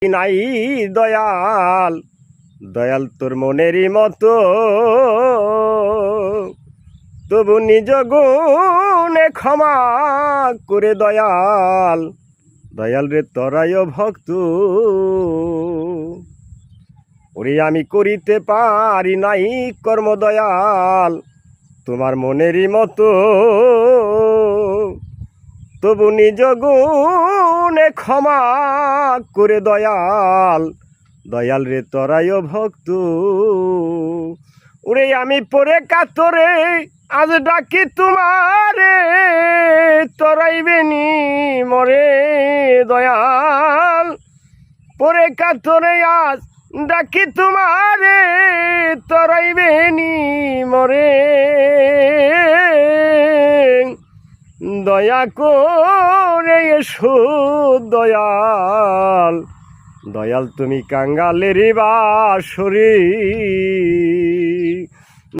নাই দয়াল দয়াল তোর মনেরই মতো, তবু নিজ গুণে ক্ষমা করে দয়াল দয়াল রে তরায় ভক্ত। ওরে আমি করিতে পারি নাই কর্ম দয়াল তোমার মনেরই মতো, তবু নিজ গুণে ক্ষমা করে দয়াল দয়াল রে তরায় ভক্ত। ওরে আমি পরে কাতরে আজ ডাকি তোমারে, তরাইবে নি মরে দয়াল। পরে কাতরে আজ ডাকি তোমারে, তরাইবে নি মরে। দয়া করে এসো দয়াল দয়াল তুমি কাঙ্গালের বাঁশরি।